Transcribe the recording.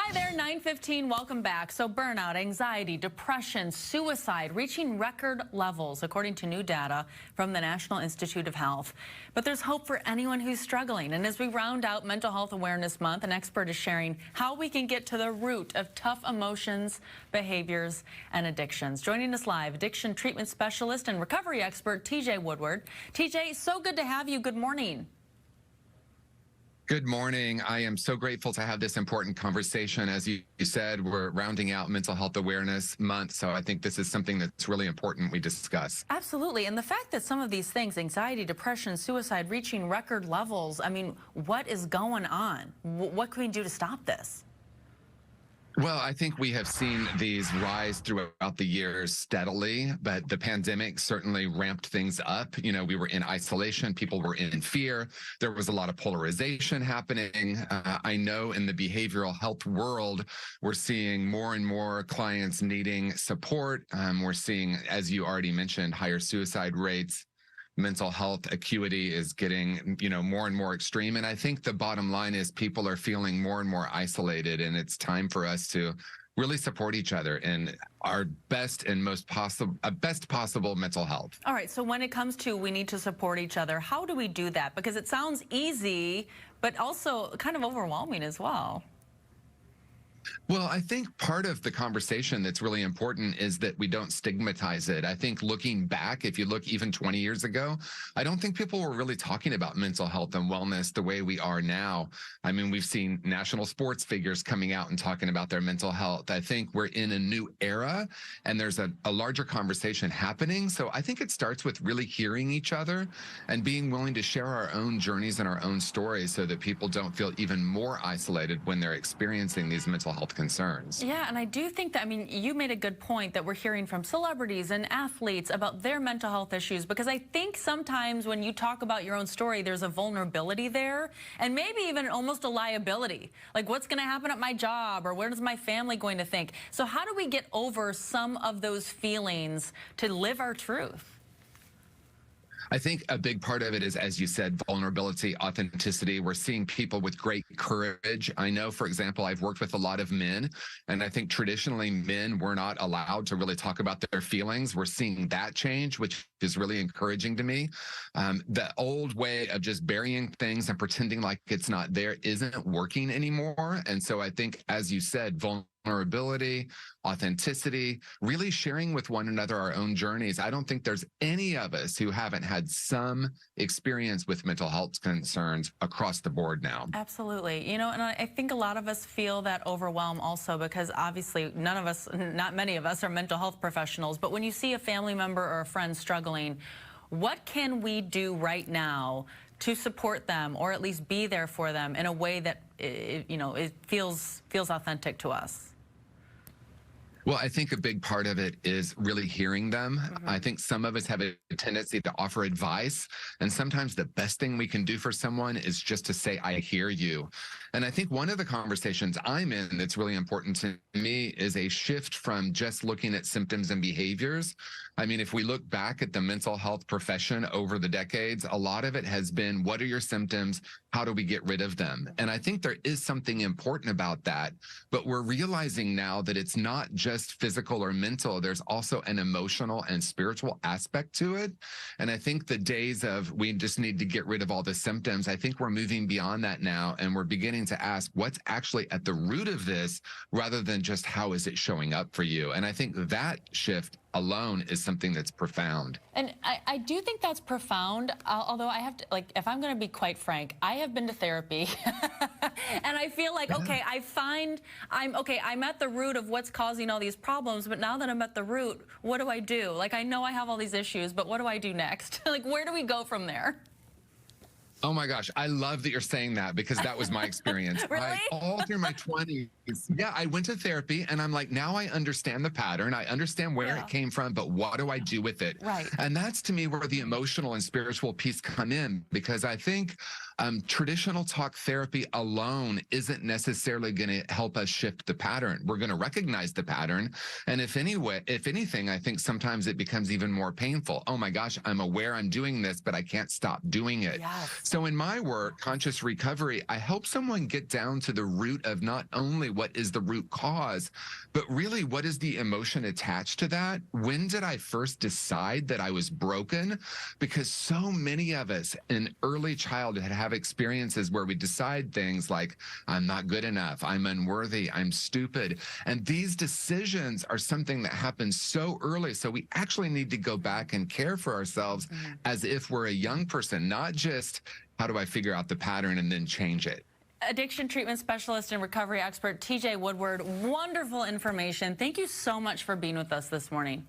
Hi there, 9:15. Welcome back. So burnout, anxiety, depression, suicide reaching record levels, according to new data from the National Institute of Health. But there's hope for anyone who's struggling. And as we round out Mental Health Awareness Month, an expert is sharing how we can get to the root of tough emotions, behaviors, and addictions. Joining us live, addiction treatment specialist and recovery expert, TJ Woodward. TJ, so good to have you. Good morning. Good morning. I am so grateful to have this important conversation. As you said, we're rounding out Mental Health Awareness Month, so I think this is something that's really important we discuss. Absolutely. And the fact that some of these things, anxiety, depression, suicide, reaching record levels, I mean, what is going on? What can we do to stop this? Well, I think we have seen these rise throughout the years steadily, but the pandemic certainly ramped things up. You know, we were in isolation, people were in fear. There was a lot of polarization happening. I know in the behavioral health world, we're seeing more and more clients needing support. We're seeing, as you already mentioned, higher suicide rates. Mental health acuity is getting, more and more extreme. And I think the bottom line is people are feeling more and more isolated, and it's time for us to really support each other in our best and most possible mental health. All right. So when it comes to we need to support each other, how do we do that? Because it sounds easy, but also kind of overwhelming as well. Well, I think part of the conversation that's really important is that we don't stigmatize it. I think looking back, if you look even 20 years ago, I don't think people were really talking about mental health and wellness the way we are now. I mean, we've seen national sports figures coming out and talking about their mental health. I think we're in a new era and there's a larger conversation happening. So I think it starts with really hearing each other and being willing to share our own journeys and our own stories so that people don't feel even more isolated when they're experiencing these mental health concerns. Yeah, and I do think that, I mean, you made a good point that we're hearing from celebrities and athletes about their mental health issues, because I think sometimes when you talk about your own story, there's a vulnerability there and maybe even almost a liability. Like, what's going to happen at my job, or what is my family going to think? So how do we get over some of those feelings to live our truth? I think a big part of it is, as you said, vulnerability, authenticity. We're seeing people with great courage. I know, for example, I've worked with a lot of men, and I think traditionally men were not allowed to really talk about their feelings. We're seeing that change, which is really encouraging to me. The old way of just burying things and pretending like it's not there isn't working anymore. And so I think, as you said, vulnerability, authenticity, really sharing with one another our own journeys. I don't think there's any of us who haven't had some experience with mental health concerns across the board now. Absolutely. And I think a lot of us feel that overwhelm also because obviously none of us, not many of us, are mental health professionals. But when you see a family member or a friend struggling, what can we do right now to support them, or at least be there for them in a way that it feels authentic to us? Well, I think a big part of it is really hearing them. I think some of us have a tendency to offer advice, and sometimes the best thing we can do for someone is just to say, I hear you. And I think one of the conversations I'm in that's really important to me is a shift from just looking at symptoms and behaviors. I mean, if we look back at the mental health profession over the decades, a lot of it has been, what are your symptoms? How do we get rid of them? And I think there is something important about that, but we're realizing now that it's not just physical or mental. There's also an emotional and spiritual aspect to it. And I think the days of we just need to get rid of all the symptoms, I think we're moving beyond that now, and we're beginning to ask what's actually at the root of this rather than just how is it showing up for you. And I think that shift alone is something that's profound. And I do think that's profound, although I have to, like, if I'm going to be quite frank, I have been to therapy and I feel like, okay, I'm at the root of what's causing all these problems, but now that I'm at the root, what do I do? Like, I know I have all these issues, but what do I do next? Like, where do we go from there? Oh my gosh, I love that you're saying that, because that was my experience. Really? All through my 20s. Yeah, I went to therapy and I'm like, now I understand the pattern. I understand where it came from, but what do I do with it? Right. And that's to me where the emotional and spiritual piece come in, because I think Traditional talk therapy alone isn't necessarily going to help us shift the pattern. We're going to recognize the pattern. And if anything, I think sometimes it becomes even more painful. Oh my gosh, I'm aware I'm doing this, but I can't stop doing it. Yes. So in my work, Conscious Recovery, I help someone get down to the root of not only what is the root cause, but really what is the emotion attached to that? When did I first decide that I was broken? Because so many of us in early childhood have experiences where we decide things like, I'm not good enough, I'm unworthy, I'm stupid. And these decisions are something that happens so early. So we actually need to go back and care for ourselves as if we're a young person, not just how do I figure out the pattern and then change it. Addiction treatment specialist and recovery expert TJ Woodward, wonderful information. Thank you so much for being with us this morning.